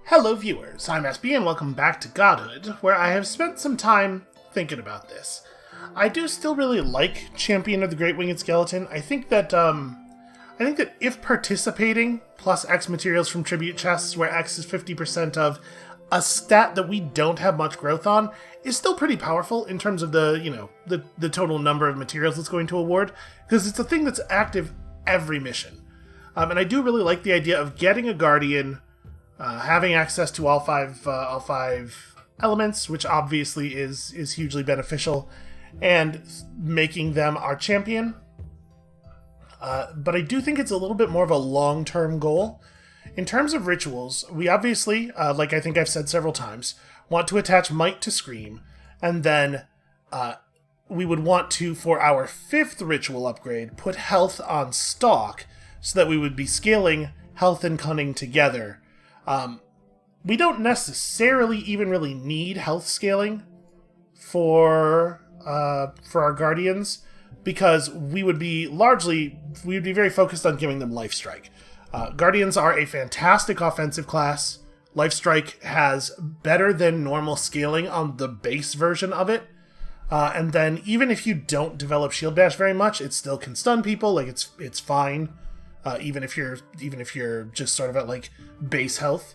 Hello viewers, I'm SB and welcome back to Godhood, where I have spent some time thinking about this. I do still really like Champion of the Great Winged Skeleton. I think that if participating plus X materials from tribute chests, where X is 50% of a stat that we don't have much growth on, is still pretty powerful in terms of the total number of materials it's going to award, because it's a thing that's active every mission. And I do really like the idea of getting a Guardian, having access to all five elements, which obviously is hugely beneficial, and making them our champion. But I do think it's a little bit more of a long-term goal. In terms of rituals, we obviously, like I think I've said several times, want to attach Might to Scream, and then we would want to, for our 5th ritual upgrade, put Health on Stalk, so that we would be scaling Health and Cunning together. We don't necessarily even really need health scaling for our Guardians, because we would be very focused on giving them Life Strike. Guardians are a fantastic offensive class. Life Strike has better than normal scaling on the base version of it. And then even if you don't develop Shield Bash very much, it still can stun people. Like it's fine. Even if you're just sort of at like base health.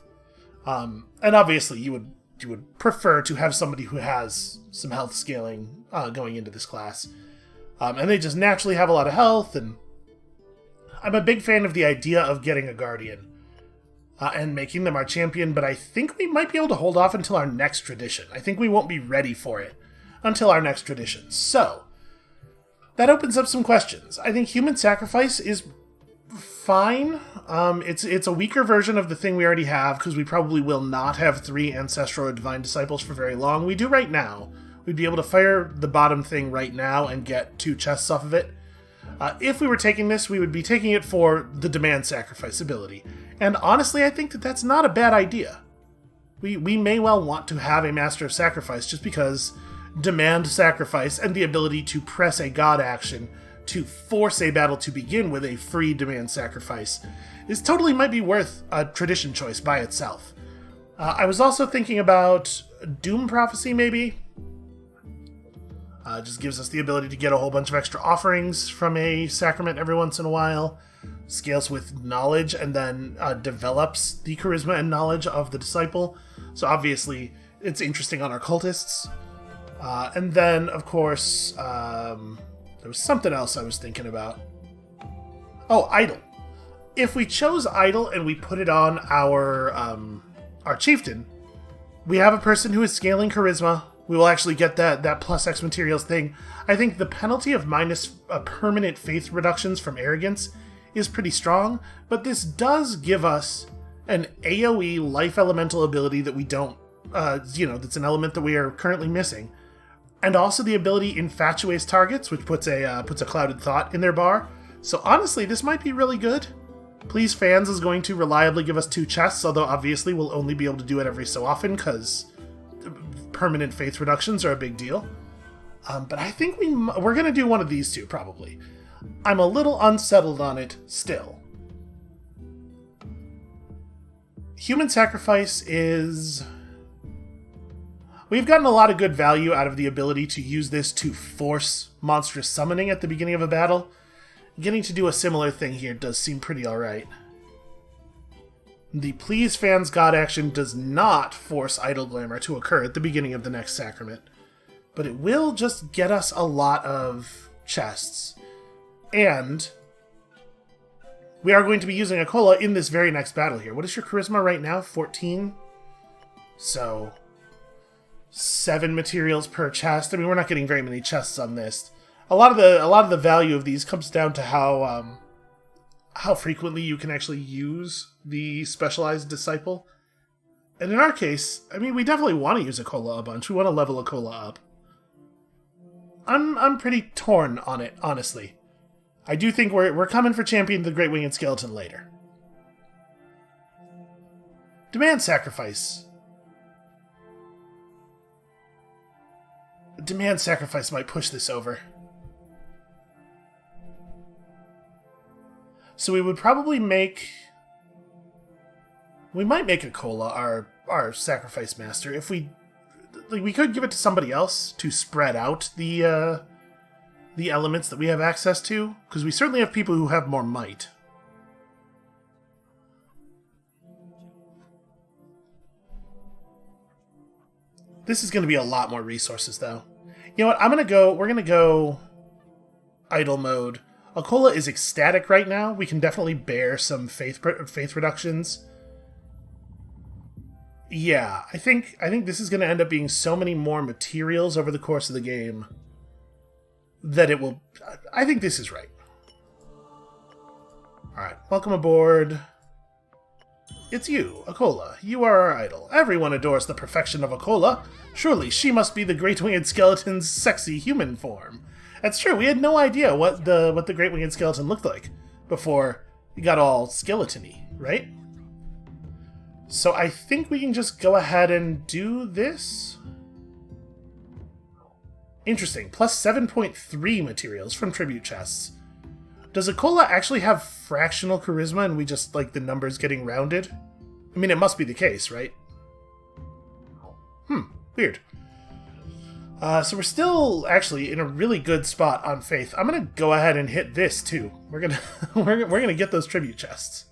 And obviously you would prefer to have somebody who has some health scaling going into this class. And they just naturally have a lot of health, and I'm a big fan of the idea of getting a Guardian and making them our champion, but I think we might be able to hold off until our next tradition. I think we won't be ready for it until our next tradition. So, that opens up some questions. I think human sacrifice is fine. It's a weaker version of the thing we already have, because we probably will not have 3 Ancestral or Divine Disciples for very long. We do right now. We'd be able to fire the bottom thing right now and get 2 chests off of it. If we were taking this, we would be taking it for the Demand Sacrifice ability. And honestly, I think that that's not a bad idea. We may well want to have a Master of Sacrifice, just because Demand Sacrifice and the ability to press a God action to force a battle to begin with a free Demand Sacrifice totally might be worth a tradition choice by itself. I was also thinking about Doom Prophecy, maybe. Just gives us the ability to get a whole bunch of extra offerings from a sacrament every once in a while. Scales with knowledge, and then develops the charisma and knowledge of the disciple. So obviously, it's interesting on our cultists. And then, of course, there was something else I was thinking about. Oh, Idol. If we chose Idol and we put it on our chieftain, we have a person who is scaling charisma. We will actually get that plus X materials thing. I think the penalty of minus permanent faith reductions from arrogance is pretty strong, but this does give us an AoE life elemental ability that we don't, that's an element that we are currently missing. And also the ability infatuates targets, which puts a clouded thought in their bar. So honestly, this might be really good. Please Fans is going to reliably give us 2 chests, although obviously we'll only be able to do it every so often, because permanent faith reductions are a big deal. But I think we're going to do one of these 2, probably. I'm a little unsettled on it still. Human Sacrifice is... We've gotten a lot of good value out of the ability to use this to force monstrous summoning at the beginning of a battle. Getting to do a similar thing here does seem pretty alright. The Please Fans God action does not force Idol Glamour to occur at the beginning of the next sacrament, but it will just get us a lot of chests. And we are going to be using a cola in this very next battle here. What is your charisma right now? 14? So 7 materials per chest. I mean, we're not getting very many chests on this. A lot of the value of these comes down to how frequently you can actually use the specialized disciple. And in our case, I mean, we definitely want to use a cola a bunch. We want to level a cola up. I'm pretty torn on it, honestly. I do think we're coming for Champion of the Great Winged Skeleton later. Demand Sacrifice. Demand Sacrifice might push this over. So we would probably make We might make Akola our sacrifice master. If we could give it to somebody else to spread out the elements that we have access to, because we certainly have people who have more might. This is going to be a lot more resources, though. You know what? We're going to go idle mode. Akola is ecstatic right now. We can definitely bear some faith reductions. Yeah, I think this is going to end up being so many more materials over the course of the game that it will... I think this is right. Alright, welcome aboard. It's you, Akola. You are our idol. Everyone adores the perfection of Akola. Surely she must be the Great Winged Skeleton's sexy human form. That's true, we had no idea what the Great Winged Skeleton looked like before he got all skeleton-y, right? So I think we can just go ahead and do this. Interesting. Plus 7.3 materials from tribute chests. Does Akola actually have fractional charisma and we just like the numbers getting rounded? I mean, it must be the case, right? Weird. So we're still actually in a really good spot on faith. I'm gonna go ahead and hit this too. We're gonna we're gonna get those tribute chests.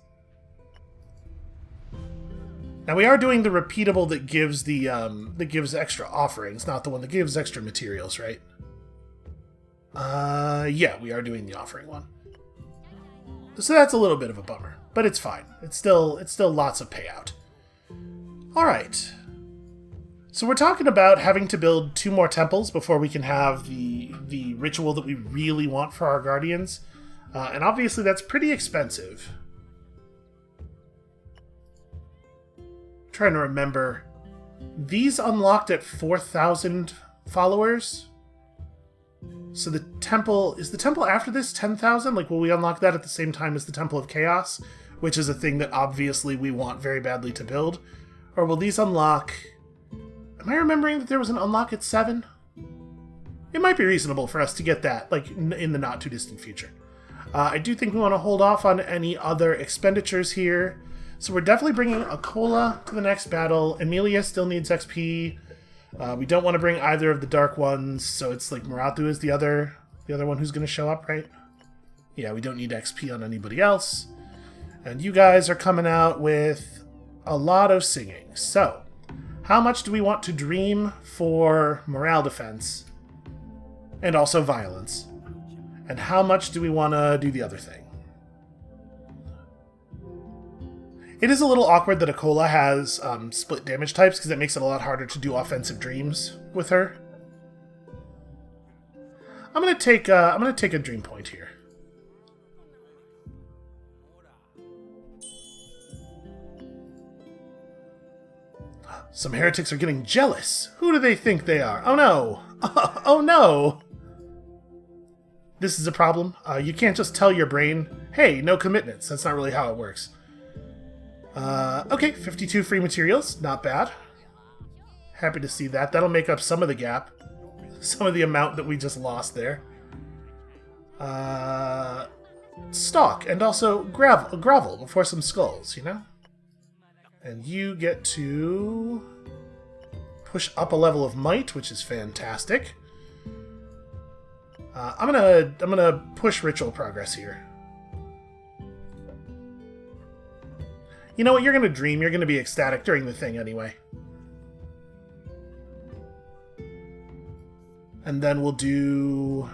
Now we are doing the repeatable that gives that gives extra offerings, not the one that gives extra materials, right? Yeah, we are doing the offering one. So that's a little bit of a bummer, but it's fine. It's still lots of payout. All right. So we're talking about having to build 2 more temples before we can have the ritual that we really want for our guardians, and obviously that's pretty expensive. Trying to remember, these unlocked at 4,000 followers. So the temple, is the temple after this 10,000? Like, will we unlock that at the same time as the Temple of Chaos, which is a thing that obviously we want very badly to build? Or will these unlock... Am I remembering that there was an unlock at 7? It might be reasonable for us to get that, like, in the not-too-distant future. I do think we want to hold off on any other expenditures here. So we're definitely bringing Akola to the next battle. Emilia still needs XP. We don't want to bring either of the Dark Ones, so it's like Murathu is the other one who's going to show up, right? Yeah, we don't need XP on anybody else. And you guys are coming out with a lot of singing. So, how much do we want to dream for morale defense? And also violence. And how much do we want to do the other thing? It is a little awkward that Akola has split damage types because it makes it a lot harder to do offensive dreams with her. I'm gonna take a dream point here. Some heretics are getting jealous. Who do they think they are? Oh no! Oh no! This is a problem. You can't just tell your brain, hey, no commitments. That's not really how it works. Okay, 52 free materials. Not bad. Happy to see that. That'll make up some of the gap. Some of the amount that we just lost there. Stock, and also gravel before some skulls, you know? And you get to push up a level of might, which is fantastic. I'm gonna push ritual progress here. You know what? You're gonna dream. You're gonna be ecstatic during the thing anyway. And then we'll do...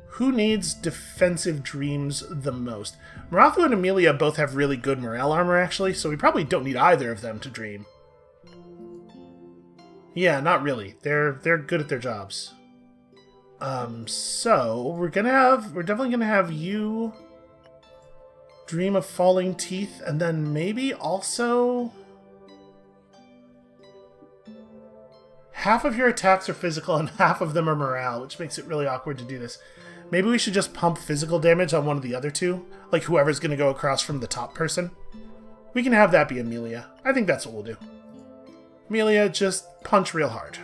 Who needs defensive dreams the most? Murathu and Emilia both have really good morale armor, actually, so we probably don't need either of them to dream. Yeah, not really. They're good at their jobs. So we're definitely gonna have you dream of falling teeth, and then maybe also half of your attacks are physical and half of them are morale, which makes it really awkward to do this. Maybe we should just pump physical damage on one of the other two, like whoever's gonna go across from the top person. We can have that be Emilia. I think that's what we'll do. Emilia, just punch real hard.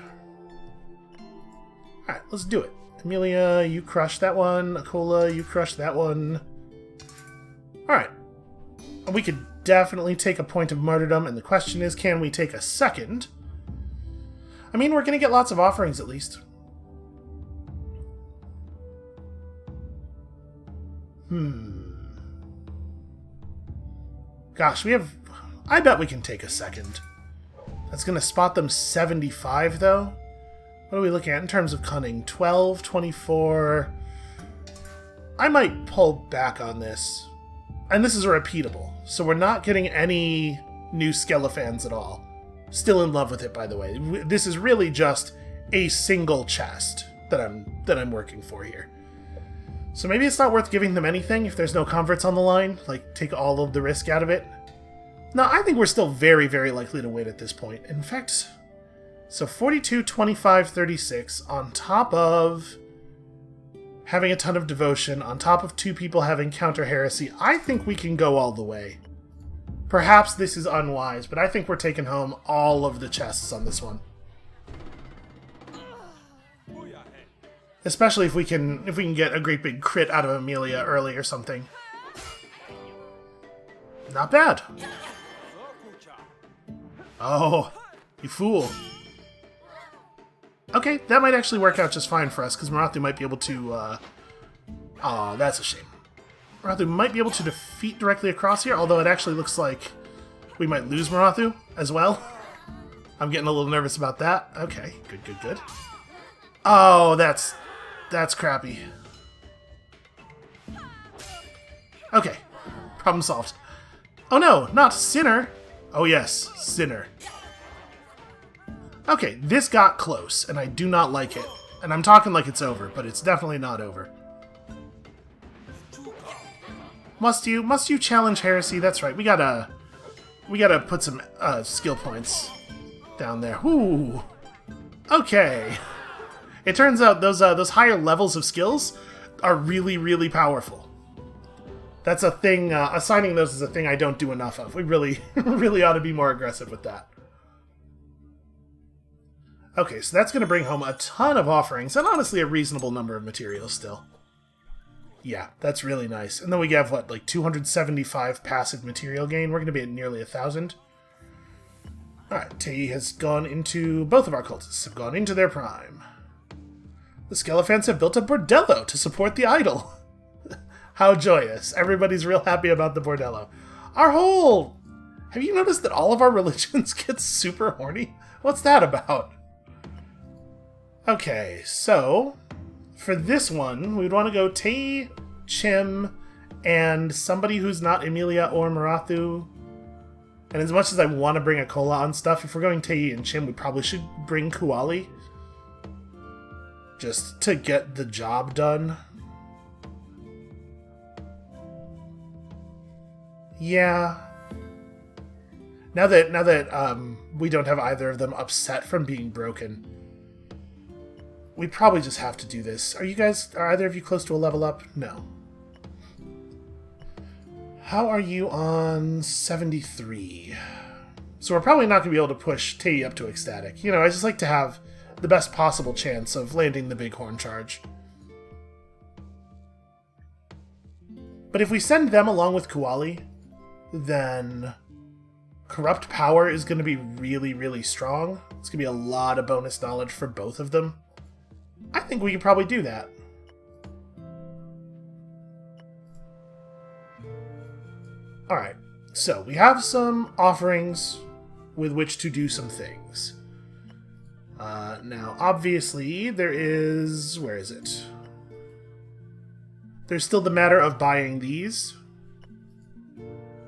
Alright, let's do it. Emilia, you crush that one. Akola, you crush that one. Alright. We could definitely take a point of martyrdom, and the question is, can we take a second? I mean, we're going to get lots of offerings, at least. Gosh, we have... I bet we can take a second. That's going to spot them 75, though. What are we looking at in terms of cunning? 12, 24... I might pull back on this. And this is a repeatable, so we're not getting any new Skelefans at all. Still in love with it, by the way. This is really just a single chest that I'm working for here. So maybe it's not worth giving them anything if there's no converts on the line. Like, take all of the risk out of it. No, I think we're still very, very likely to win at this point. In fact, so 42, 25, 36 on top of having a ton of devotion, on top of 2 people having counter heresy. I think we can go all the way. Perhaps this is unwise, but I think we're taking home all of the chests on this one. Especially if we can get a great big crit out of Amelia early or something. Not bad. Oh, you fool. Okay, that might actually work out just fine for us, because Marathu might be able to... Aw, that's a shame. Marathu might be able to defeat directly across here, although it actually looks like we might lose Marathu as well. I'm getting a little nervous about that. Okay, good, good, good. Oh, that's crappy. Okay, problem solved. Oh no, not Sinner! Oh yes, Sinner. Okay, this got close, and I do not like it. And I'm talking like it's over, but it's definitely not over. Must you challenge heresy? That's right. We gotta put some skill points down there. Ooh. Okay. It turns out those higher levels of skills are really, really powerful. That's a thing. Assigning those is a thing I don't do enough of. We really, really ought to be more aggressive with that. Okay, so that's going to bring home a ton of offerings, and honestly a reasonable number of materials still. Yeah, that's really nice. And then we have, what, like 275 passive material gain? We're going to be at nearly 1,000. Alright, Tei has gone into... Both of our cultists have gone into their prime. The Skelefants have built a bordello to support the idol. How joyous. Everybody's real happy about the bordello. Our whole... Have you noticed that all of our religions get super horny? What's that about? Okay, so... For this one, we'd want to go Tei, Chim, and somebody who's not Emilia or Marathu. And as much as I want to bring Akola on stuff, if we're going Tei and Chim, we probably should bring Kuali. Just to get the job done. Yeah. Now that we don't have either of them upset from being broken, we probably just have to do this. Are either of you close to a level up? No. How are you on 73? So we're probably not going to be able to push Tei up to ecstatic. You know, I just like to have the best possible chance of landing the bighorn charge. But if we send them along with Kuali, then Corrupt Power is going to be really, really strong. It's going to be a lot of bonus knowledge for both of them. I think we could probably do that. Alright, so we have some offerings with which to do some things. Now, obviously, there is... Where is it? There's still the matter of buying these.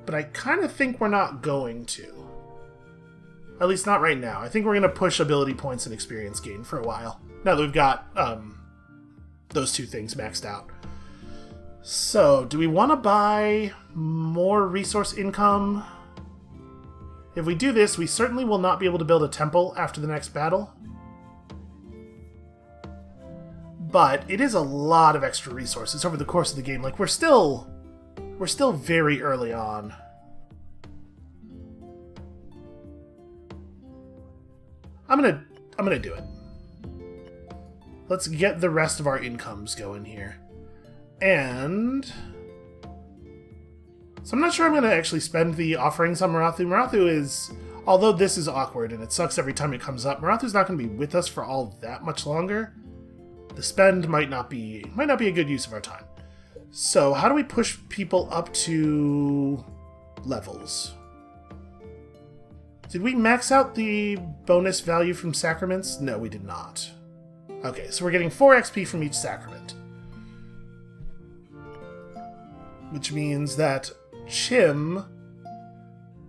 But I kind of think we're not going to. At least not right now. I think we're going to push ability points and experience gain for a while. Now that we've got those two things maxed out. So, do we want to buy more resource income? If we do this, we certainly will not be able to build a temple after the next battle. But it is a lot of extra resources over the course of the game. Like, we're still very early on. I'm gonna do it. Let's get the rest of our incomes going here. And So I'm not sure I'm going to actually spend the offerings on Marathu. Marathu is, although this is awkward and it sucks every time it comes up, Marathu's not going to be with us for all that much longer. The spend might not be a good use of our time. So how do we push people up to levels? Did we max out the bonus value from sacraments? No, we did not. Okay, so we're getting 4 XP from each sacrament. Which means that Chim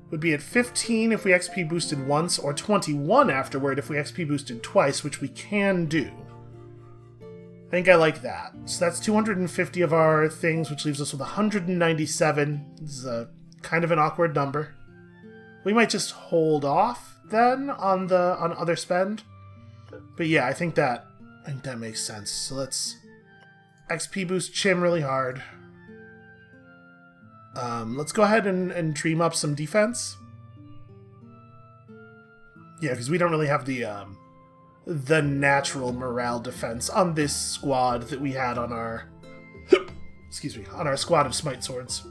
would be at 15 if we XP boosted once, or 21 afterward if we XP boosted twice, which we can do. I think I like that. So that's 250 of our things, which leaves us with 197. This is a kind of an awkward number. We might just hold off then on other spend. But yeah, I think that makes sense. So let's XP boost Chim really hard. Let's go ahead and dream up some defense. Yeah, because we don't really have the natural morale defense on this squad that we had on our excuse me, on our squad of smite swords.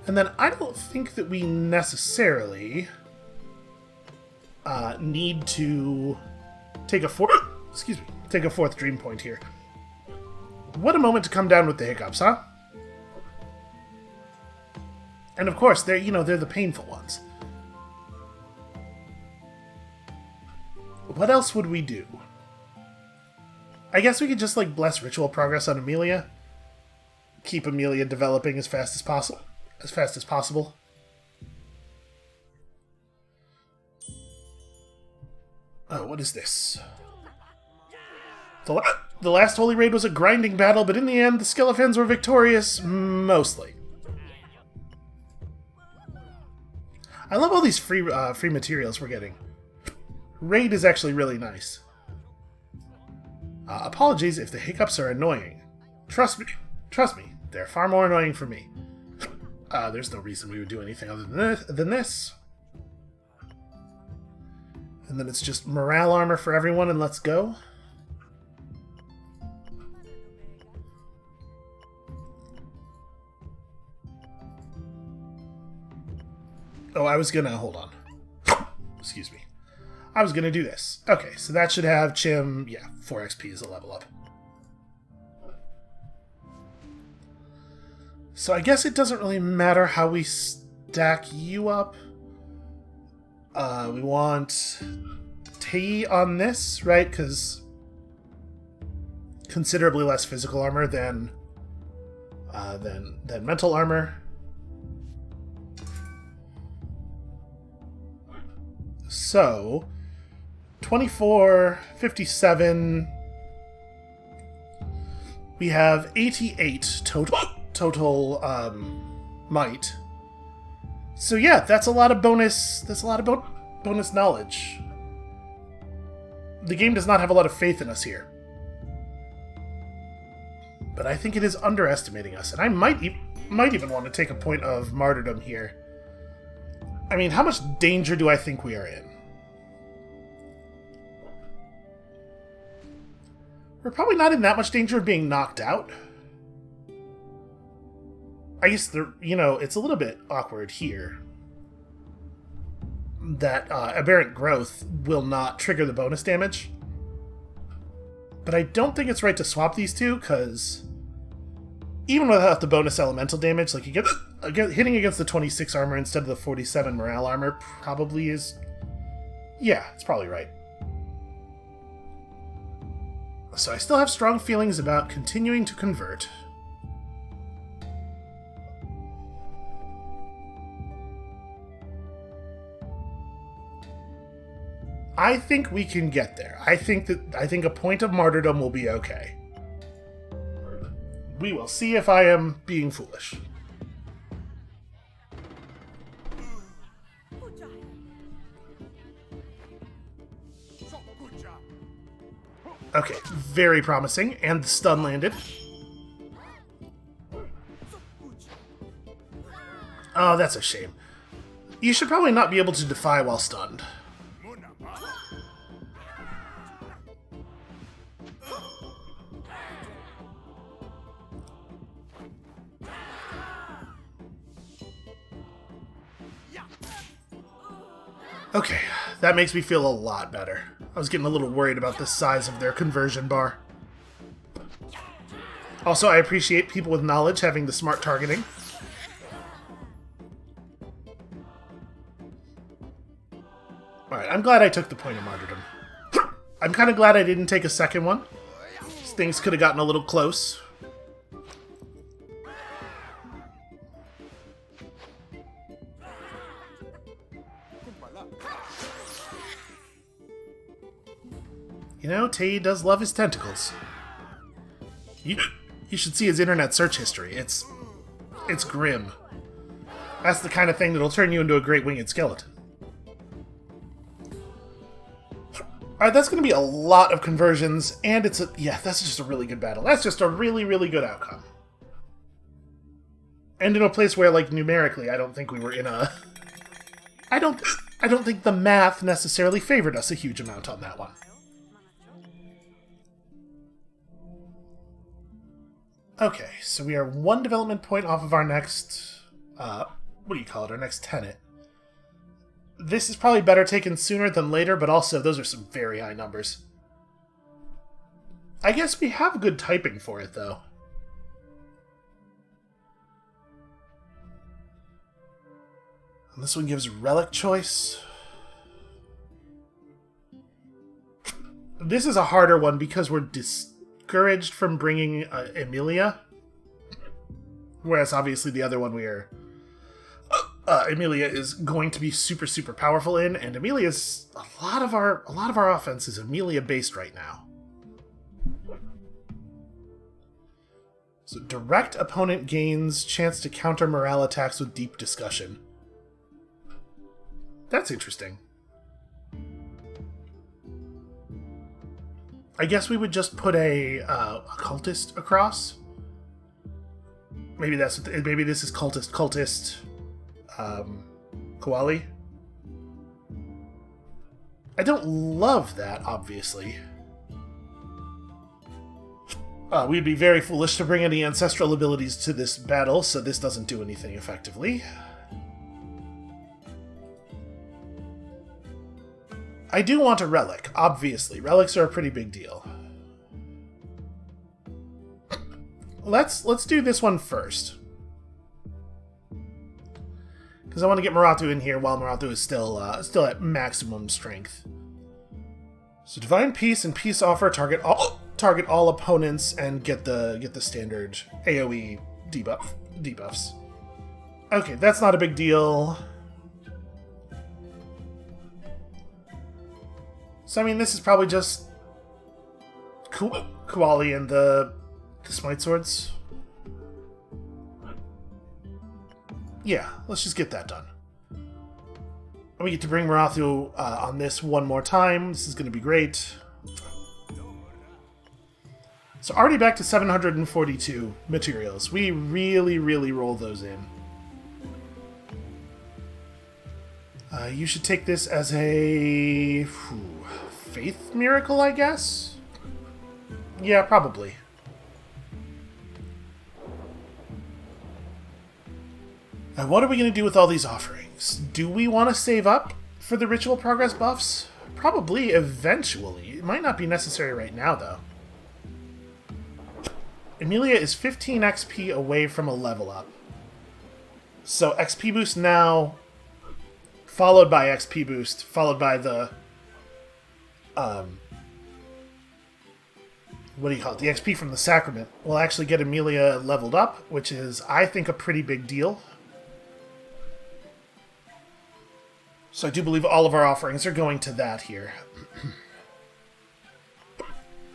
And then I don't think that we necessarily need to take a fourth dream point here. What a moment to come down with the hiccups, huh? And of course, they're the painful ones. What else would we do? I guess we could just bless ritual progress on Amelia. Keep Amelia developing as fast as possible. Oh, what is this? The last Holy Raid was a grinding battle, but in the end, the Skeletons were victorious, mostly. I love all these free materials we're getting. Raid is actually really nice. Apologies if the hiccups are annoying. Trust me, they're far more annoying for me. There's no reason we would do anything other than this. And then it's just morale armor for everyone, and let's go. Oh, hold on. Excuse me. I was gonna do this. Okay, so that should have Chim, 4 XP as a level up. So I guess it doesn't really matter how we stack you up. We want Tei on this, right? Because considerably less physical armor than mental armor. So 24, 57. We have 88 total might. So yeah, that's a lot of bonus. That's a lot of bonus knowledge. The game does not have a lot of faith in us here, but I think it is underestimating us, and I might even want to take a point of martyrdom here. I mean, how much danger do I think we are in? We're probably not in that much danger of being knocked out. I guess it's a little bit awkward here that aberrant growth will not trigger the bonus damage. But I don't think it's right to swap these two, because even without the bonus elemental damage, like hitting against the 26 armor instead of the 47 morale armor probably is... Yeah, it's probably right. So I still have strong feelings about continuing to convert. I think we can get there. I think a point of martyrdom will be okay. We will see if I am being foolish. Okay, very promising, and the stun landed. Oh, that's a shame. You should probably not be able to defy while stunned. Okay, that makes me feel a lot better. I was getting a little worried about the size of their conversion bar. Also, I appreciate people with knowledge having the smart targeting. Alright, I'm glad I took the point of martyrdom. I'm kind of glad I didn't take a second one. Things could have gotten a little close. You know, Tei does love his tentacles. You should see his internet search history. It's grim. That's the kind of thing that'll turn you into a great winged skeleton. Alright, that's going to be a lot of conversions, and that's just a really good battle. That's just a really, really good outcome. And in a place where, like, numerically, I don't think we were in a... I don't think the math necessarily favored us a huge amount on that one. Okay, so we are one development point off of our next, what do you call it, our next tenet. This is probably better taken sooner than later, but also those are some very high numbers. I guess we have good typing for it, though. And this one gives relic choice. This is a harder one because we're discouraged from bringing Emilia, whereas obviously the other one we are Emilia is going to be super, super powerful in, and Emilia's a lot of our offense is Emilia based right now. So direct opponent gains chance to counter morale attacks with deep discussion. That's interesting. I guess we would just put a cultist across. Maybe this is cultist Koali. I don't love that, obviously. We'd be very foolish to bring any ancestral abilities to this battle, so this doesn't do anything effectively. I do want a relic, obviously. Relics are a pretty big deal. Let's do this one first. Because I want to get Maratu in here while Maratu is still at maximum strength. So Divine Peace and Peace Offer target all opponents and get the standard AoE debuffs. Okay, that's not a big deal. So I mean, this is probably just Koali and the Smite Swords. Yeah, let's just get that done. And we get to bring Maratu on this one more time. This is going to be great. So already back to 742 materials. We really, really roll those in. You should take this as a faith miracle, I guess? Yeah, probably. Now, what are we going to do with all these offerings? Do we want to save up for the ritual progress buffs? Probably eventually. It might not be necessary right now, though. Emilia is 15 XP away from a level up. So XP boost now, followed by XP boost, followed by the what do you call it? The XP from the Sacrament will actually get Emilia leveled up, which is, I think, a pretty big deal. So I do believe all of our offerings are going to that here.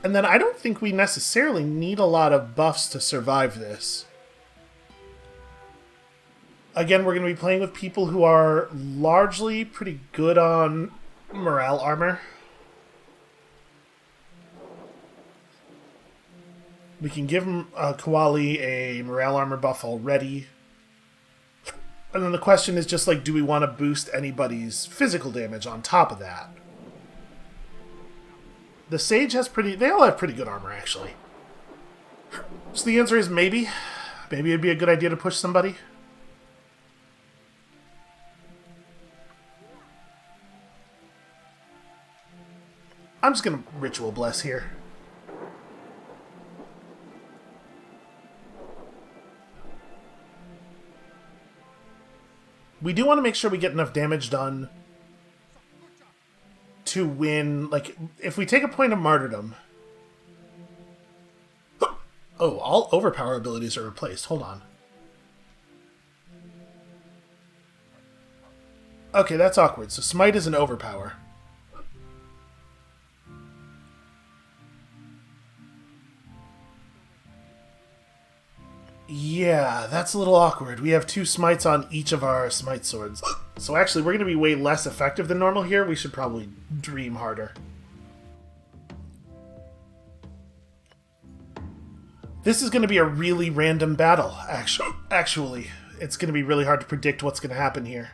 And then I don't think we necessarily need a lot of buffs to survive this. Again, we're going to be playing with people who are largely pretty good on morale armor. We can give Koali a morale armor buff already. And then the question is just like, do we want to boost anybody's physical damage on top of that? The Sage has they all have pretty good armor, actually. So the answer is maybe. Maybe it'd be a good idea to push somebody. I'm just gonna Ritual Bless here. We do want to make sure we get enough damage done to win. Like, if we take a point of martyrdom... Oh, all overpower abilities are replaced. Hold on. Okay, that's awkward. So Smite is an overpower. Yeah, that's a little awkward. We have 2 smites on each of our smite swords. So actually, we're going to be way less effective than normal here. We should probably dream harder. This is going to be a really random battle, actually. It's going to be really hard to predict what's going to happen here.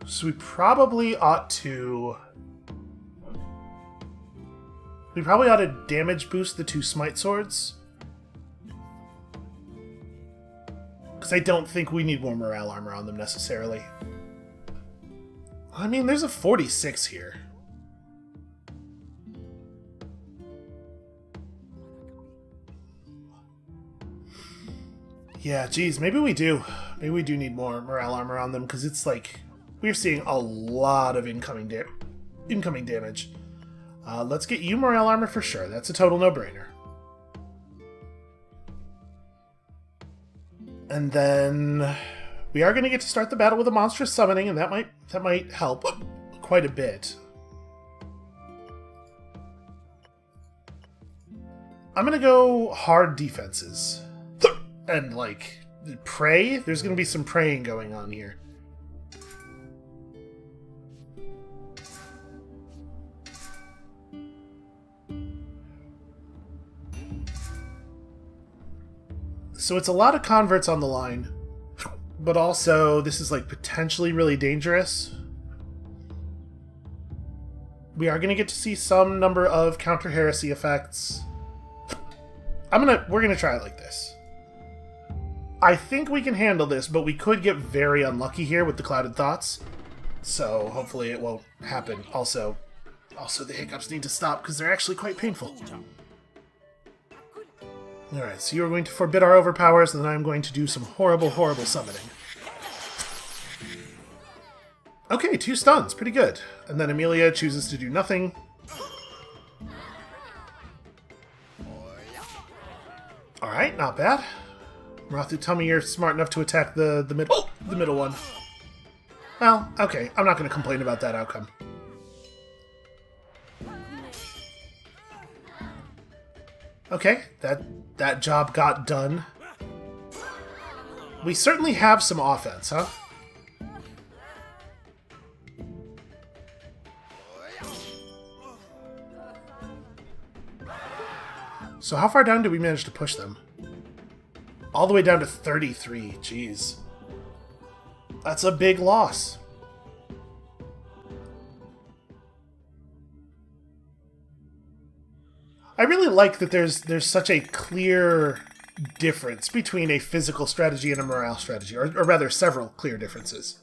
So we probably ought to... We probably ought to damage boost the 2 smite swords. Because I don't think we need more morale armor on them necessarily. I mean, there's a 46 here. Yeah, geez, maybe we do. Maybe we do need more morale armor on them, because it's like... We're seeing a lot of incoming damage. Let's get you morale armor for sure. That's a total no-brainer. And then we are going to get to start the battle with a monstrous summoning, and that might help quite a bit. I'm going to go hard defenses. And, like, pray? There's going to be some praying going on here. So it's a lot of converts on the line, but also this is like potentially really dangerous. We are going to get to see some number of counter heresy effects. We're going to try it like this. I think we can handle this, but we could get very unlucky here with the Clouded Thoughts. So hopefully it won't happen. Also the hiccups need to stop because they're actually quite painful. Alright, so you're going to forbid our overpowers, and then I'm going to do some horrible, horrible summoning. Okay, 2 stuns. Pretty good. And then Amelia chooses to do nothing. Alright, not bad. Rathu, tell me you're smart enough to attack the middle one. Well, okay. I'm not going to complain about that outcome. Okay, that job got done. We certainly have some offense, huh? So how far down did we manage to push them? All the way down to 33. Jeez. That's a big loss. I really like that there's such a clear difference between a physical strategy and a morale strategy, or rather several clear differences.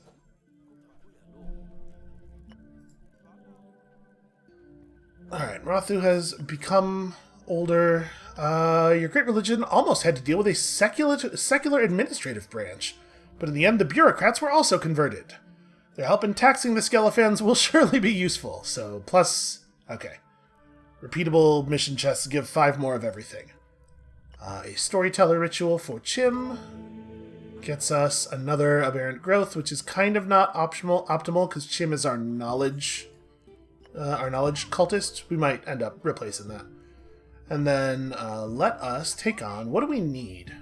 Alright, Rathu has become older. Your great religion almost had to deal with a secular administrative branch, but in the end the bureaucrats were also converted. Their help in taxing the Skelefans will surely be useful, so plus... okay. Repeatable mission chests give 5 more of everything. A storyteller ritual for Chim gets us another aberrant growth, which is kind of not optimal because Chim is our knowledge cultist. We might end up replacing that. And then let us take on, what do we need?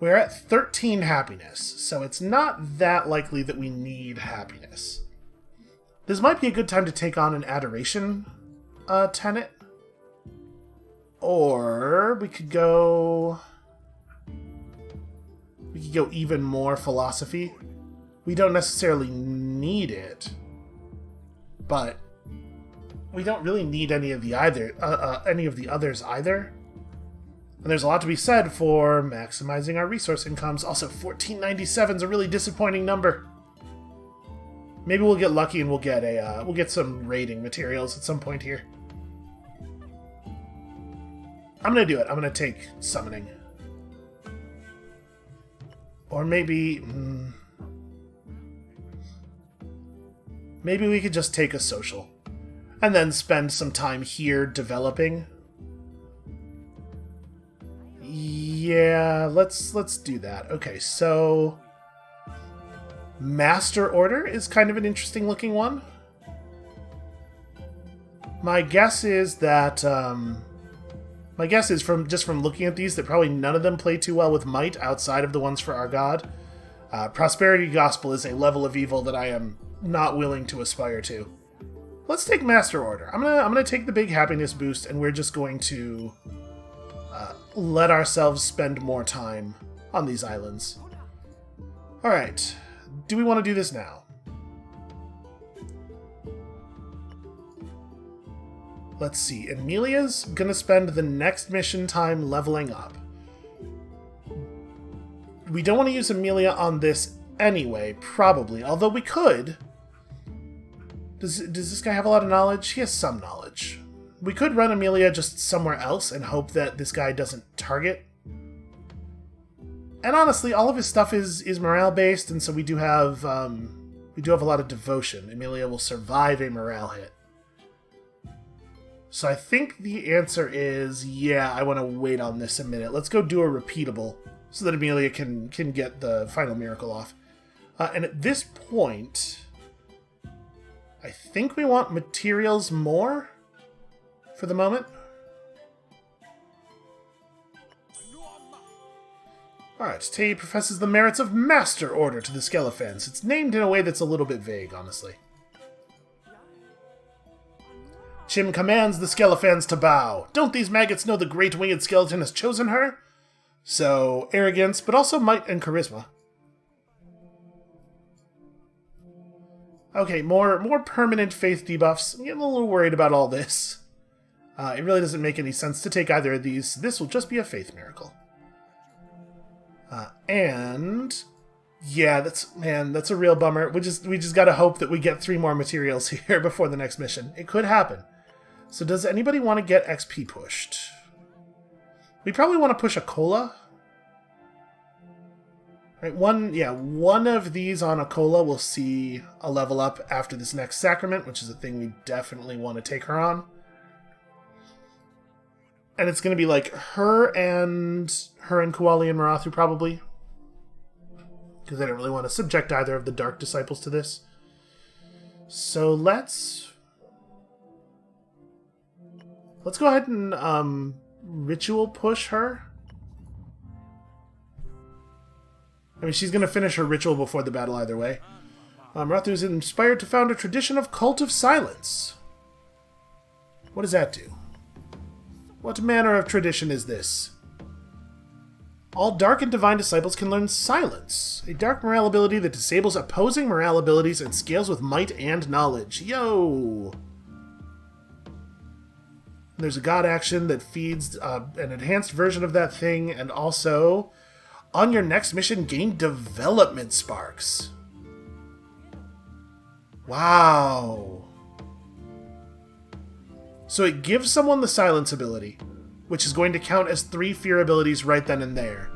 We're at 13 happiness, so it's not that likely that we need happiness. This might be a good time to take on an adoration tenet. Or we could go even more philosophy. We don't necessarily need it, but we don't really need any of the others either. And there's a lot to be said for maximizing our resource incomes. Also, 1497 is a really disappointing number. Maybe we'll get lucky and we'll get some raiding materials at some point here. I'm gonna do it. I'm gonna take summoning. Or maybe... maybe we could just take a social. And then spend some time here developing. Yeah, let's do that. Okay, so... Master Order is kind of an interesting looking one. My guess is that... my guess is, from looking at these, that probably none of them play too well with might outside of the ones for our god. Prosperity Gospel is a level of evil that I am not willing to aspire to. Let's take Master Order. I'm gonna take the big happiness boost, and we're just going to let ourselves spend more time on these islands. Alright. Do we want to do this now? Let's see. Emilia's gonna spend the next mission time leveling up. We don't want to use Emilia on this anyway, probably. Although we could. Does this guy have a lot of knowledge? He has some knowledge. We could run Emilia just somewhere else and hope that this guy doesn't target. And honestly, all of his stuff is morale-based, and so we do have a lot of devotion. Emilia will survive a morale hit. So I think the answer is, yeah, I want to wait on this a minute. Let's go do a repeatable so that Emilia can get the final miracle off. And at this point, I think we want materials more for the moment. Alright, Tay professes the merits of Master Order to the Skelefans. It's named in a way that's a little bit vague, honestly. Chim commands the Skelefans to bow. Don't these maggots know the great winged skeleton has chosen her? So, arrogance, but also might and charisma. Okay, more permanent faith debuffs. I'm getting a little worried about all this. It really doesn't make any sense to take either of these. This will just be a faith miracle. And yeah, that's a real bummer. We just gotta hope that we get 3 more materials here before the next mission. It could happen. So does anybody want to get XP pushed? We probably want to push a cola. Right, one of these on a cola will see a level up after this next sacrament, which is a thing we definitely want to take her on. And it's going to be like her and Kuali and Marathu, probably. Because I don't really want to subject either of the Dark Disciples to this. So let's go ahead and ritual push her. I mean, she's going to finish her ritual before the battle either way. Marathu is inspired to found a tradition of Cult of Silence. What does that do? What manner of tradition is this? All Dark and Divine Disciples can learn Silence, a dark morale ability that disables opposing morale abilities and scales with might and knowledge. Yo! There's a god action that feeds an enhanced version of that thing, and also, on your next mission, gain development sparks. Wow. So it gives someone the Silence ability, which is going to count as 3 fear abilities right then and there.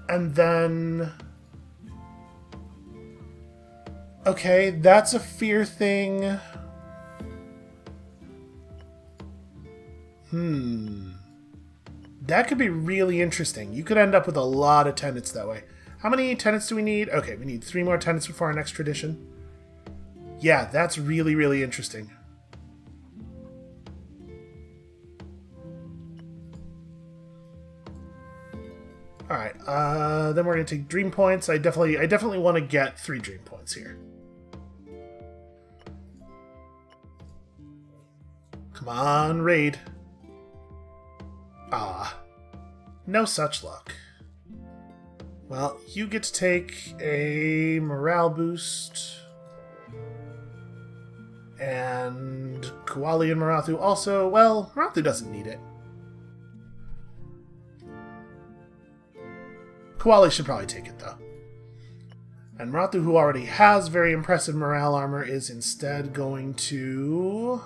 And then... okay, that's a fear thing. That could be really interesting. You could end up with a lot of tenets that way. How many tenets do we need? Okay, we need 3 more tenets before our next tradition. Yeah, that's really, really interesting. Alright, then we're going to take dream points. I definitely want to get 3 dream points here. Come on, raid. No such luck. Well, you get to take a morale boost. And Kuali and Marathu also, well, Marathu doesn't need it. Koali should probably take it, though. And Marathu, who already has very impressive morale armor, is instead going to...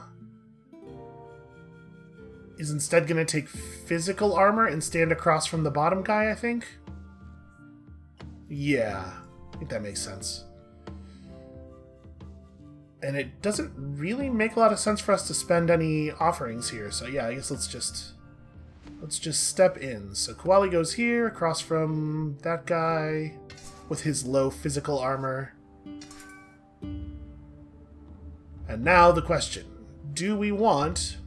is instead going to take physical armor and stand across from the bottom guy, I think? Yeah, I think that makes sense. And it doesn't really make a lot of sense for us to spend any offerings here, so yeah, I guess let's just step in. So Koali goes here, across from that guy with his low physical armor. And now the question, do we want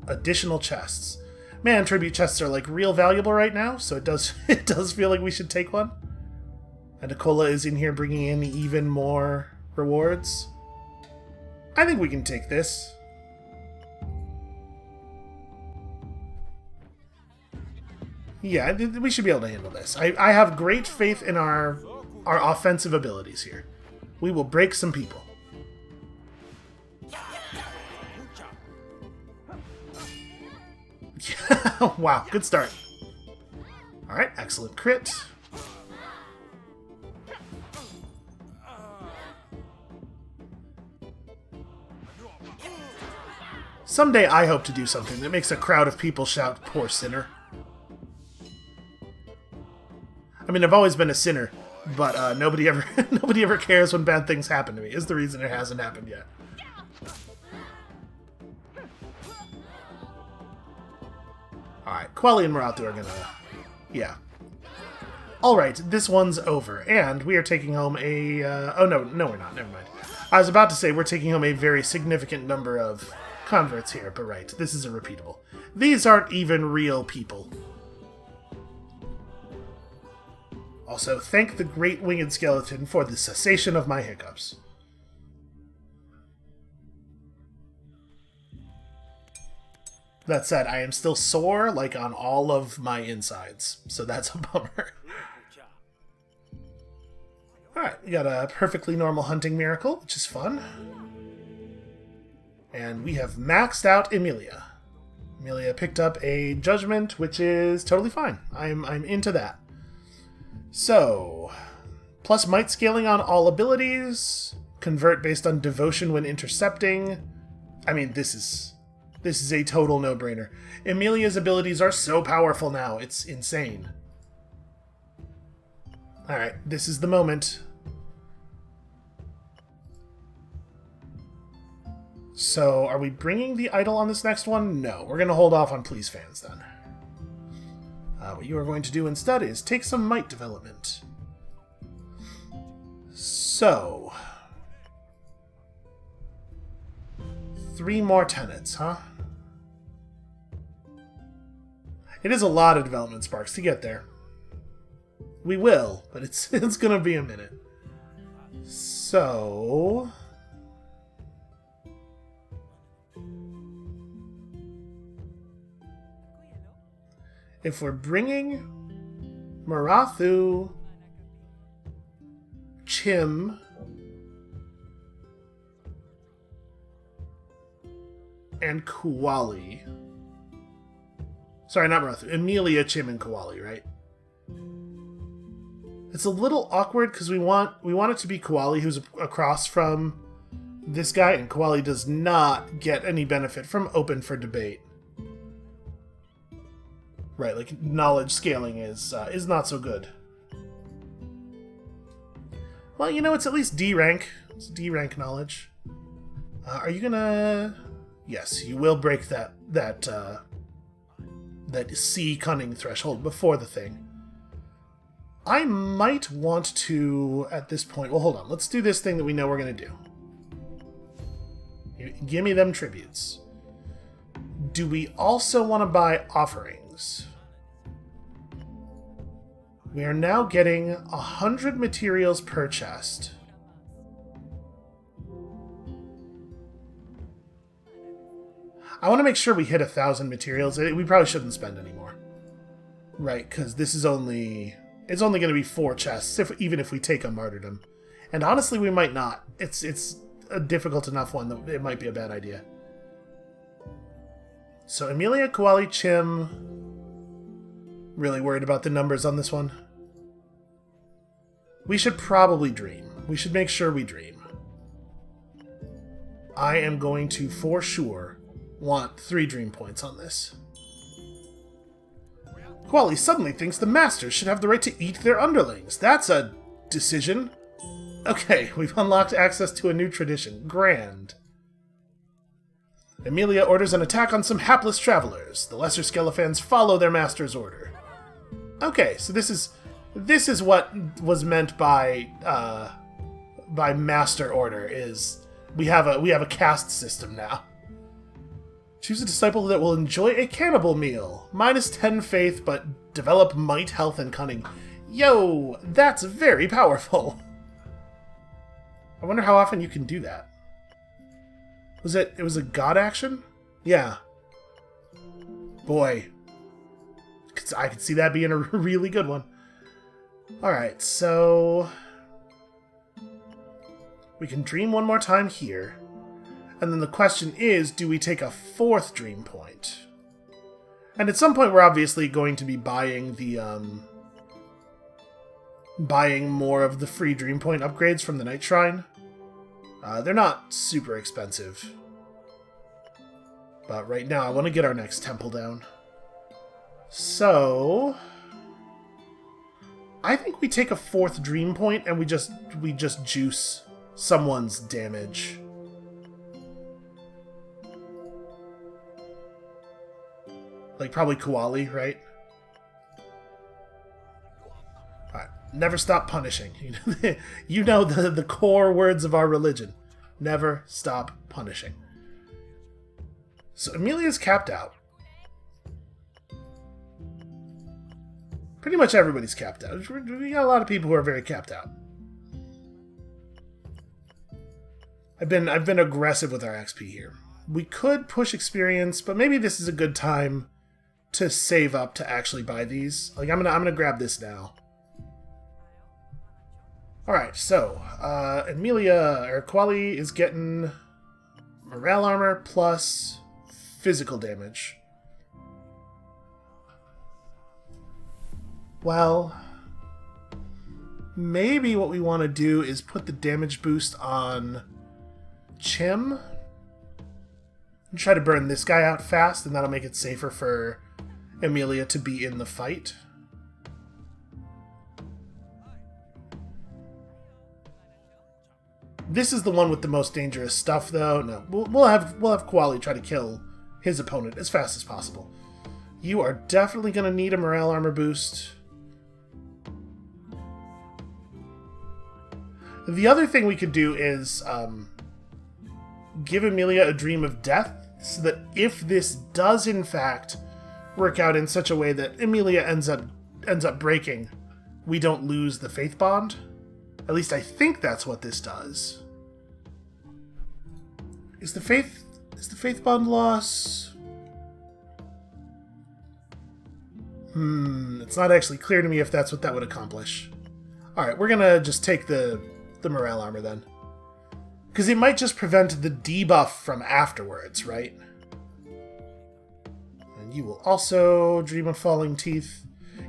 additional chests? Man, tribute chests are like real valuable right now, so it does feel like we should take one. And Akola is in here bringing in even more rewards. I think we can take this. Yeah, we should be able to handle this. I have great faith in our offensive abilities here. We will break some people. Wow, good start. Alright, excellent crit. Someday I hope to do something that makes a crowd of people shout, "Poor sinner." I mean, I've always been a sinner, but nobody ever cares when bad things happen to me, is the reason it hasn't happened yet. Alright, Koali and Marathu are gonna... yeah. Alright, this one's over, and we are taking home a... oh, no, we're not, never mind. I was about to say we're taking home a very significant number of converts here, but right, this is a repeatable. These aren't even real people. Also, thank the Great Winged Skeleton for the cessation of my hiccups. That said, I am still sore, like, on all of my insides, so that's a bummer. Alright, we got a perfectly normal hunting miracle, which is fun. And we have maxed out Emilia. Emilia picked up a judgment, which is totally fine. I'm into that. So, plus might scaling on all abilities, convert based on devotion when intercepting. I mean, this is a total no-brainer. Emilia's abilities are so powerful now, it's insane. Alright, this is the moment. So, are we bringing the idol on this next one? No, we're going to hold off on Please Fans then. What you are going to do instead is take some might development. So, 3 more tenets, huh? It is a lot of development sparks to get there. We will, but it's going to be a minute. So... if we're bringing Marathu, Chim, and Koali. Sorry, not Marathu. Emilia, Chim, and Koali, right? It's a little awkward because we want it to be Koali who's across from this guy, and Koali does not get any benefit from open for debate. Right, like, knowledge scaling is not so good. Well, you know, it's at least D rank. It's D rank knowledge. Are you gonna... yes, you will break that C cunning threshold before the thing. I might want to, at this point... well, hold on. Let's do this thing that we know we're gonna do. Give me them tributes. Do we also want to buy offerings? We are now getting 100 materials per chest. I want to make sure we hit 1,000 materials. We probably shouldn't spend any more. Right, because this is only... it's only going to be 4 chests, even if we take a martyrdom. And honestly, we might not. It's a difficult enough one that it might be a bad idea. So Emilia, Koali, Chim, Really worried about the numbers on this one. We should probably dream. We should make sure we dream. I am going to, for sure, want 3 dream points on this. Quali suddenly thinks the masters should have the right to eat their underlings. That's a decision. Okay, we've unlocked access to a new tradition. Grand. Emilia orders an attack on some hapless travelers. The lesser Skelefans follow their master's order. Okay, so this is what was meant by master order. Is we have a caste system now. Choose a disciple that will enjoy a cannibal meal. -10 faith, but develop might, health, and cunning. Yo, that's very powerful. I wonder how often you can do that. It was a god action? Yeah. Boy. I could see that being a really good one. Alright, so... we can dream one more time here. And then the question is, do we take a 4th dream point? And at some point we're obviously going to be buying the, buying more of the free dream point upgrades from the Night Shrine. They're not super expensive. But right now I want to get our next temple down. So... I think we take a 4th dream point and we just juice someone's damage. Like, probably Koali, right? Alright, never stop punishing. You know the core words of our religion. Never stop punishing. So, Emilia's capped out. Pretty much everybody's capped out. We got a lot of people who are very capped out. I've been aggressive with our XP here. We could push experience, but maybe this is a good time to save up to actually buy these. Like, I'm gonna grab this now. Alright, so Koali is getting morale armor plus physical damage. Well, maybe what we want to do is put the damage boost on Chim and try to burn this guy out fast, and that'll make it safer for Emilia to be in the fight. This is the one with the most dangerous stuff, though. No, we'll have Koali try to kill his opponent as fast as possible. You are definitely going to need a morale armor boost. The other thing we could do is give Emilia a dream of death, so that if this does in fact work out in such a way that Emilia ends up breaking, we don't lose the faith bond. At least I think that's what this does. Is the faith bond loss? It's not actually clear to me if that's what that would accomplish. Alright, we're gonna just take the morale armor then. Because it might just prevent the debuff from afterwards, right? And you will also dream of falling teeth.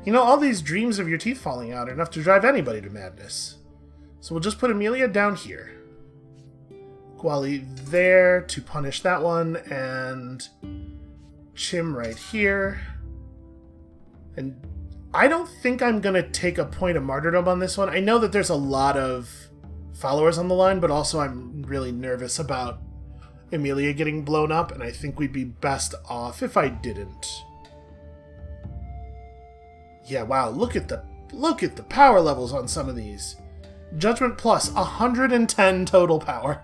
You know, all these dreams of your teeth falling out are enough to drive anybody to madness. So we'll just put Emilia down here. Koali there to punish that one, and Chim right here. And I don't think I'm going to take a point of martyrdom on this one. I know that there's a lot of followers on the line, but also I'm really nervous about Emilia getting blown up, and I think we'd be best off if I didn't. Yeah, wow, look at the power levels on some of these. Judgment plus 110 total power.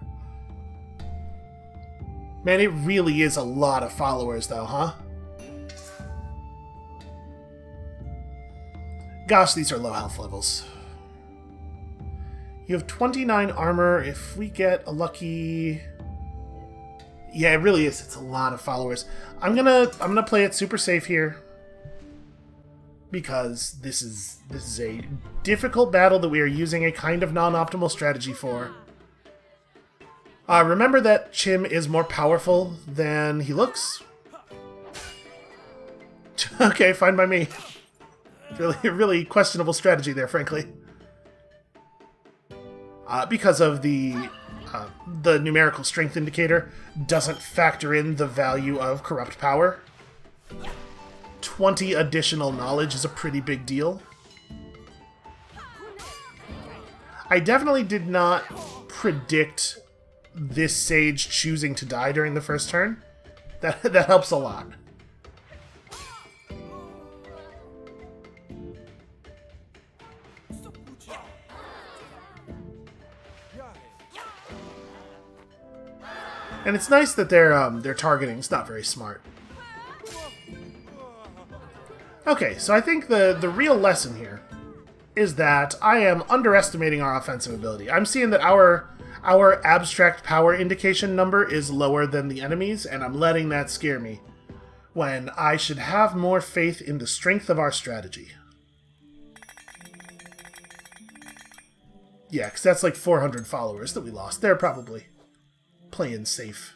Man, it really is a lot of followers though, huh? Gosh, these are low health levels. You have 29 armor. If we get a lucky... Yeah, it really is. It's a lot of followers. I'm gonna play it super safe here, because this is a difficult battle that we are using a kind of non-optimal strategy for. Remember that Chim is more powerful than he looks. Okay, fine by me. Really questionable strategy there, frankly. Because of the numerical strength indicator doesn't factor in the value of corrupt power. 20 additional knowledge is a pretty big deal. I definitely did not predict this sage choosing to die during the first turn. That helps a lot. And it's nice that their targeting's not very smart. Okay, so I think the real lesson here is that I am underestimating our offensive ability. I'm seeing that our abstract power indication number is lower than the enemy's, and I'm letting that scare me, when I should have more faith in the strength of our strategy. Yeah, because that's like 400 followers that we lost. They're probably playing safe.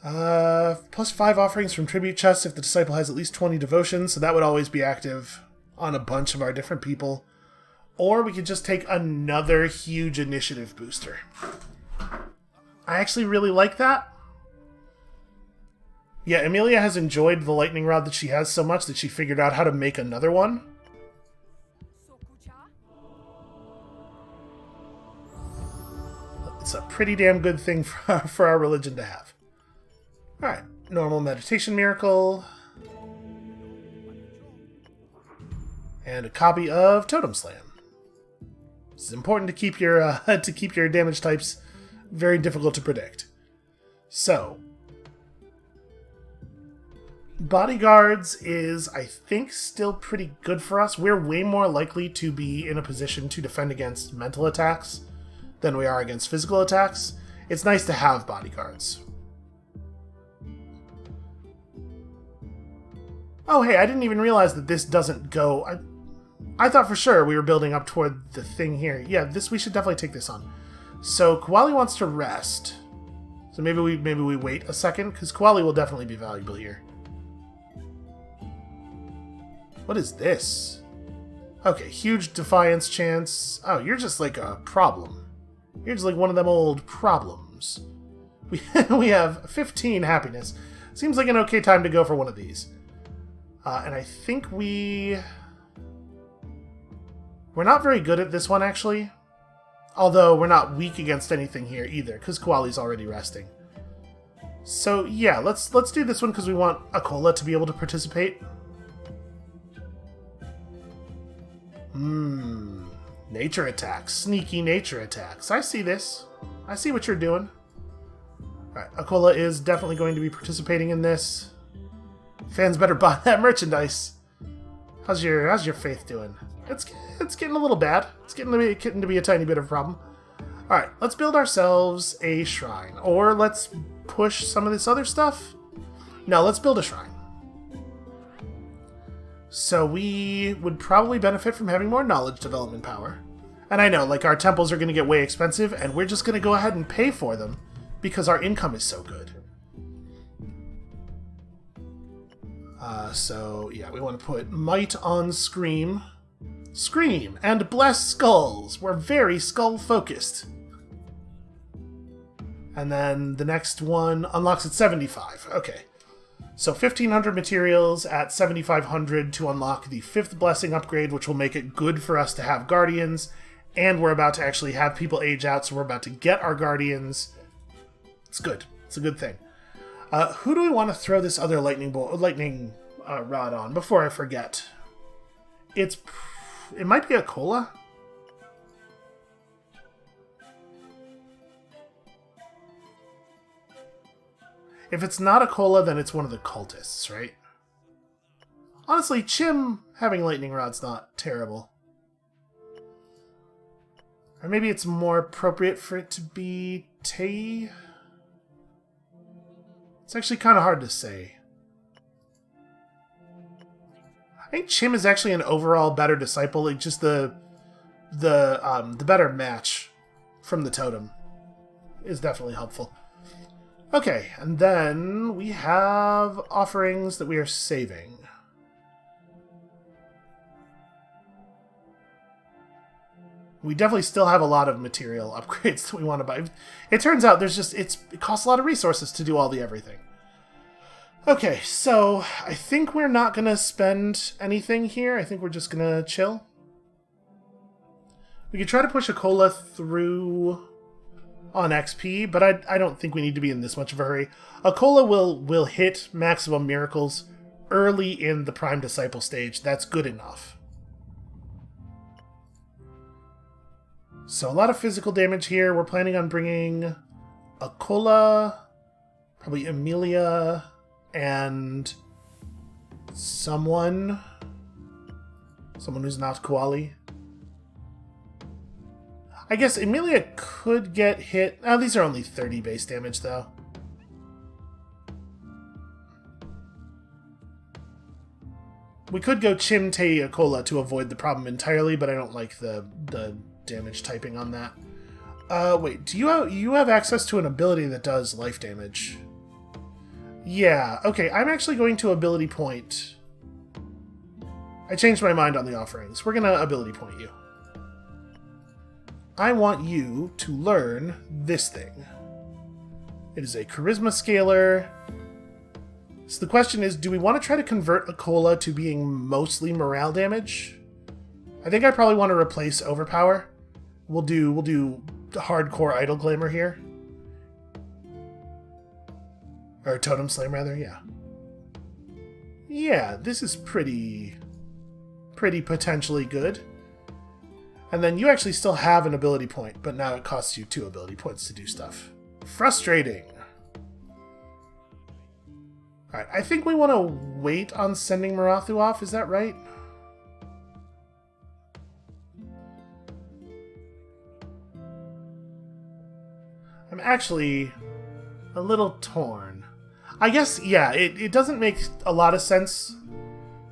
+5 offerings from tribute chests if the disciple has at least 20 devotions, so that would always be active on a bunch of our different people. Or we could just take another huge initiative booster. I actually really like that. Yeah, Amelia has enjoyed the lightning rod that she has so much that she figured out how to make another one. It's a pretty damn good thing for our religion to have. Alright, normal meditation miracle. And a copy of Totem Slam. It's important to keep your damage types very difficult to predict. So, Bodyguards is, I think, still pretty good for us. We're way more likely to be in a position to defend against mental attacks than we are against physical attacks. It's nice to have Bodyguards. Oh, hey, I didn't even realize that this doesn't go... I thought for sure we were building up toward the thing here. Yeah, we should definitely take this on. So, Koali wants to rest. So maybe we wait a second, because Koali will definitely be valuable here. What is this? Okay, huge defiance chance. Oh, you're just like a problem. You're just like one of them old problems. We have 15 happiness. Seems like an okay time to go for one of these. And I think we're not very good at this one, actually. Although we're not weak against anything here either, because Koali's already resting. So yeah, let's do this one because we want Akola to be able to participate. Nature attacks. Sneaky nature attacks. I see this. I see what you're doing. Alright, Akola is definitely going to be participating in this. Fans better buy that merchandise. How's your faith doing? It's getting a little bad. It's getting to be a tiny bit of a problem. Alright, let's build ourselves a shrine. Or let's push some of this other stuff. No, let's build a shrine. So we would probably benefit from having more knowledge development power. And I know, like, our temples are going to get way expensive, and we're just going to go ahead and pay for them because our income is so good. So, yeah, we want to put Might on Scream. Scream and Bless Skulls. We're very skull-focused. And then the next one unlocks at 75. Okay. So 1,500 materials at 7,500 to unlock the 5th blessing upgrade, which will make it good for us to have guardians. And we're about to actually have people age out, so we're about to get our guardians. It's good. It's a good thing. Who do we want to throw this other lightning rod on before I forget? It might be Akola. If it's not Akola, then it's one of the cultists, right? Honestly, Chim having lightning rod's not terrible. Or maybe it's more appropriate for it to be Tei? It's actually kind of hard to say. I think Chim is actually an overall better disciple. Like just the better match from the totem is definitely helpful. Okay, and then we have offerings that we are saving. We definitely still have a lot of material upgrades that we want to buy. It turns out it costs a lot of resources to do all the everything. Okay, so I think we're not going to spend anything here. I think we're just going to chill. We could try to push a cola through on XP, but I don't think we need to be in this much of a hurry. A cola will hit maximum miracles early in the Prime Disciple stage. That's good enough. So a lot of physical damage here. We're planning on bringing a cola, probably Emilia, and someone who's not Koali. I guess Emilia could get hit. Oh, these are only 30 base damage, though. We could go Chimte Akola to avoid the problem entirely, but I don't like the damage typing on that. Wait, do you have access to an ability that does life damage? Yeah, okay, I'm actually going to ability point. I changed my mind on the offerings. We're gonna ability point you. I want you to learn this thing. It is a charisma scaler. So the question is, do we want to try to convert Akola to being mostly morale damage? I think I probably want to replace overpower. We'll do hardcore idle glamour here. Or totem slam rather, yeah. Yeah, this is pretty potentially good. And then you actually still have an ability point, but now it costs you 2 ability points to do stuff. Frustrating. Alright, I think we want to wait on sending Marathu off, is that right? I'm actually a little torn. I guess, yeah, it doesn't make a lot of sense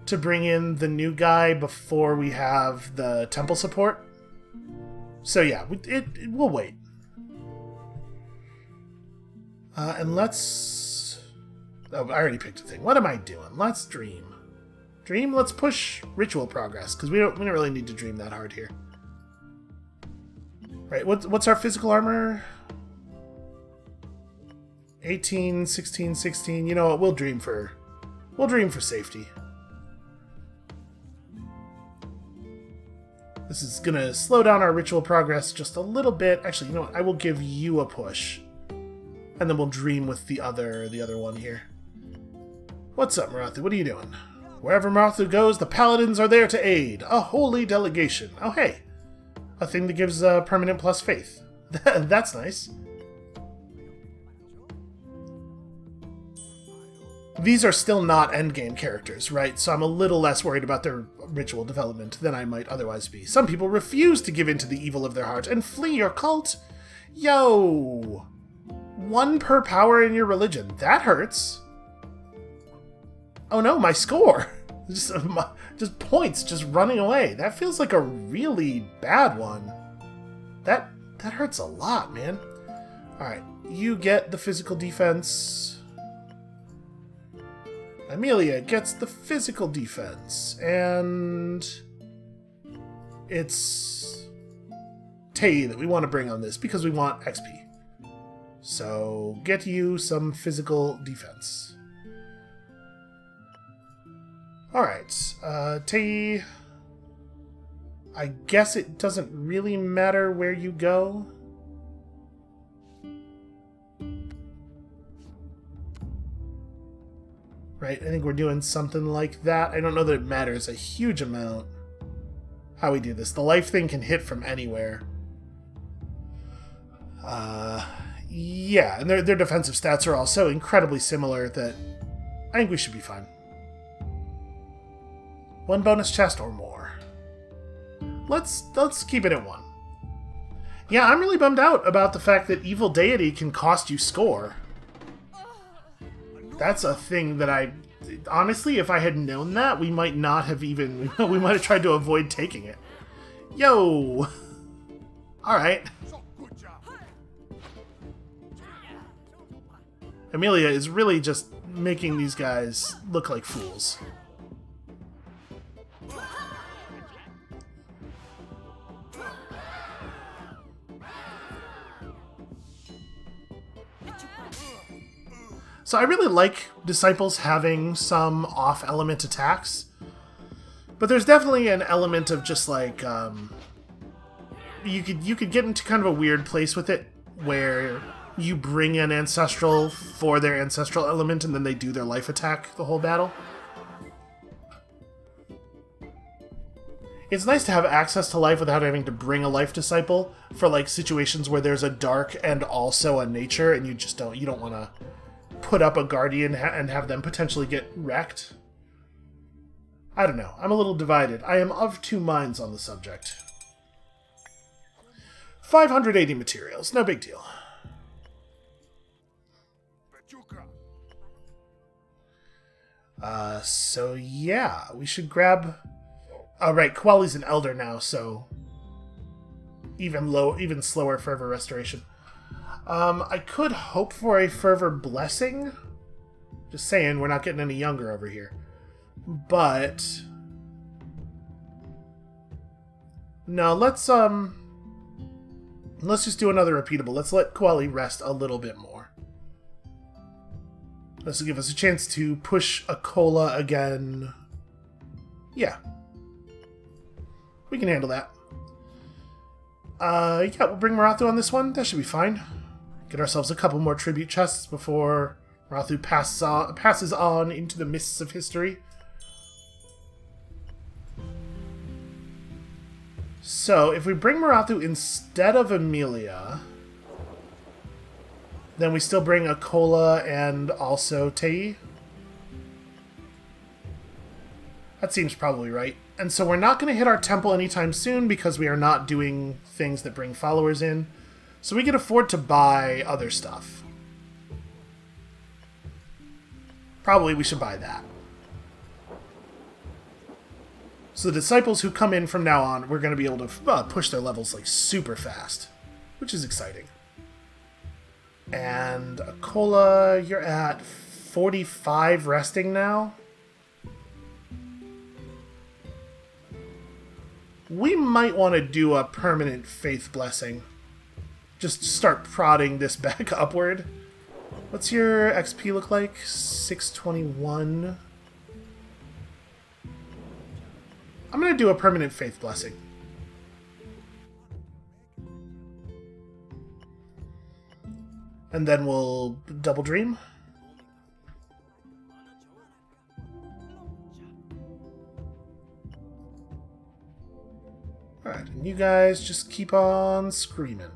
to bring in the new guy before we have the temple support. So yeah, we'll wait. And let's... Oh, I already picked a thing. What am I doing? Let's dream. Dream? Let's push ritual progress, because we don't really need to dream that hard here. Right, what's our physical armor? 18, 16, 16. You know what? We'll dream for safety. This is gonna slow down our ritual progress just a little bit. Actually, you know what? I will give you a push. And then we'll dream with the other one here. What's up, Marathu? What are you doing? Wherever Marathu goes, the paladins are there to aid. A holy delegation. Oh, hey. A thing that gives permanent plus faith. That's nice. These are still not endgame characters, right? So I'm a little less worried about their ritual development than I might otherwise be. Some people refuse to give in to the evil of their heart and flee your cult. Yo! 1 per power in your religion. That hurts. Oh no, my score! Just points just running away. That feels like a really bad one. That hurts a lot, man. Alright, you get the physical defense. Emilia gets the physical defense, and it's Tay that we want to bring on this because we want XP. So get you some physical defense. Alright, Tay, I guess it doesn't really matter where you go. Right, I think we're doing something like that. I don't know that it matters a huge amount how we do this. The life thing can hit from anywhere. Yeah, and their defensive stats are all so incredibly similar that I think we should be fine. 1 bonus chest or more. Let's keep it at 1. Yeah, I'm really bummed out about the fact that Evil Deity can cost you score. That's a thing that honestly, if I had known that, we might not have even... we might have tried to avoid taking it. Yo! Alright. Amelia is really just making these guys look like fools. So I really like Disciples having some off-element attacks. But there's definitely an element of just like... you could get into kind of a weird place with it, where you bring an Ancestral for their Ancestral element, and then they do their life attack the whole battle. It's nice to have access to life without having to bring a life Disciple for like situations where there's a dark and also a nature, and you don't want to put up a Guardian and have them potentially get wrecked. I don't know. I'm a little divided. I am of two minds on the subject. 580 materials. No big deal. So yeah, we should grab... Oh, right, Kuali's an Elder now, so... Even slower Fervor Restoration. I could hope for a Fervor Blessing. Just saying, we're not getting any younger over here. But... No, let's just do another repeatable. Let's let Kuali rest a little bit more. This will give us a chance to push a Cola again. Yeah. We can handle that. Yeah, we'll bring Marathu on this one. That should be fine. Get ourselves a couple more tribute chests before Marathu passes on into the mists of history. So, if we bring Marathu instead of Amelia, then we still bring Akola and also Tei. That seems probably right. And so we're not going to hit our temple anytime soon because we are not doing things that bring followers in. So we can afford to buy other stuff. Probably we should buy that. So the Disciples who come in from now on, we're going to be able to push their levels like super fast, which is exciting. And Akola, you're at 45 resting now. We might want to do a permanent faith blessing. Just start prodding this back upward. What's your XP look like? 621. I'm going to do a permanent faith blessing. And then we'll double dream. Alright, and you guys just keep on screaming.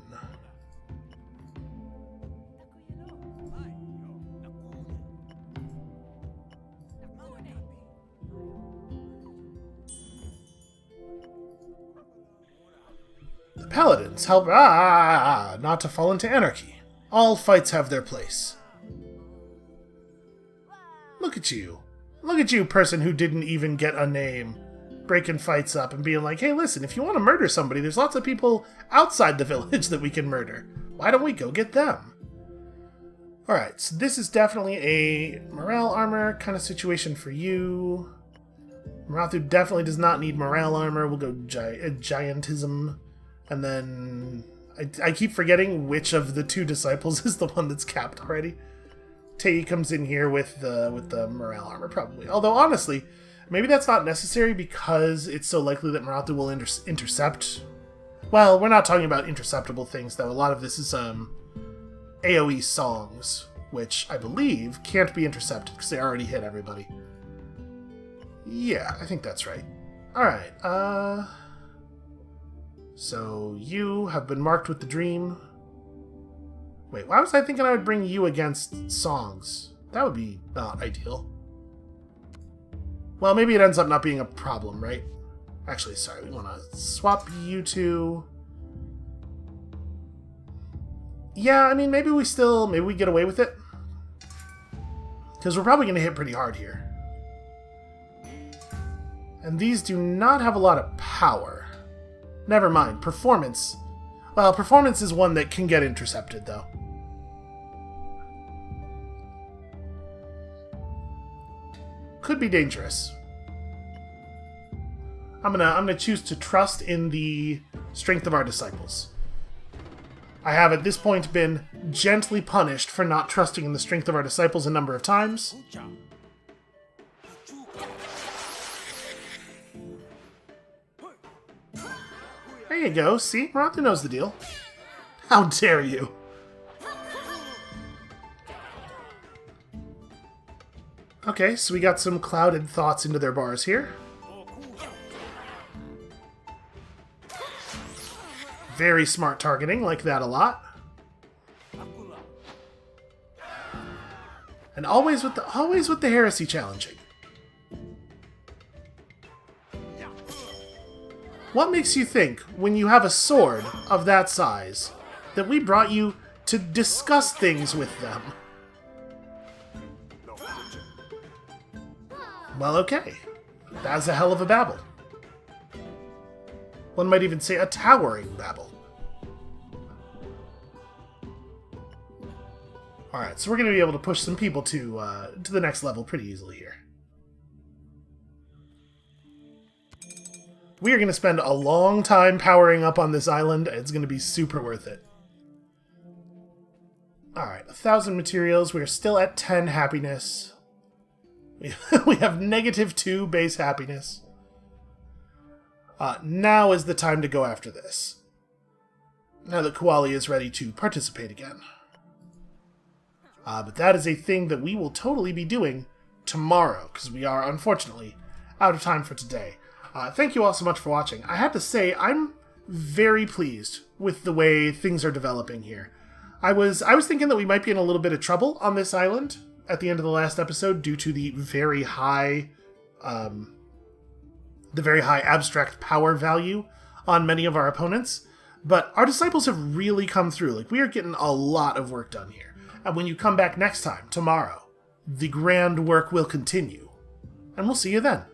The Paladins help not to fall into anarchy. All fights have their place. Look at you. Look at you, person who didn't even get a name. Breaking fights up and being like, hey, listen, if you want to murder somebody, there's lots of people outside the village that we can murder. Why don't we go get them? Alright, so this is definitely a morale armor kind of situation for you. Marathu definitely does not need morale armor. We'll go giantism. And then I keep forgetting which of the two Disciples is the one that's capped already. Tei comes in here with the morale armor, probably. Although, honestly, maybe that's not necessary because it's so likely that Marathu will intercept. Well, we're not talking about interceptable things, though. A lot of this is AoE songs, which I believe can't be intercepted because they already hit everybody. Yeah, I think that's right. Alright, so you have been marked with the dream. Wait, why was I thinking I would bring you against songs? That would be not ideal. Well, maybe it ends up not being a problem, right? Actually, sorry, we want to swap you two. Yeah, I mean, maybe we get away with it. Because we're probably going to hit pretty hard here. And these do not have a lot of power. Never mind, performance. Well, performance is one that can get intercepted, though. could be dangerous. I'm gonna choose to trust in the strength of our disciples. I have at this point been gently punished for not trusting in the strength of our disciples a number of times. There you go, see? Rothu knows the deal. How dare you! Okay, so we got some clouded thoughts into their bars here. Very smart targeting, like that a lot. And always with the heresy challenging. What makes you think, when you have a sword of that size, that we brought you to discuss things with them? Well, okay. That's a hell of a babble. One might even say a towering babble. Alright, so we're going to be able to push some people to the next level pretty easily here. We are going to spend a long time powering up on this island. It's going to be super worth it. Alright, 1,000 materials. We are still at 10 happiness. We have -2 base happiness. Now is the time to go after this. Now that Kuali is ready to participate again. But that is a thing that we will totally be doing tomorrow, because we are, unfortunately, out of time for today. Thank you all so much for watching. I have to say, I'm very pleased with the way things are developing here. I was thinking that we might be in a little bit of trouble on this island at the end of the last episode due to the very high abstract power value on many of our opponents. But our disciples have really come through. Like, we are getting a lot of work done here. And when you come back next time, tomorrow, the grand work will continue. And we'll see you then.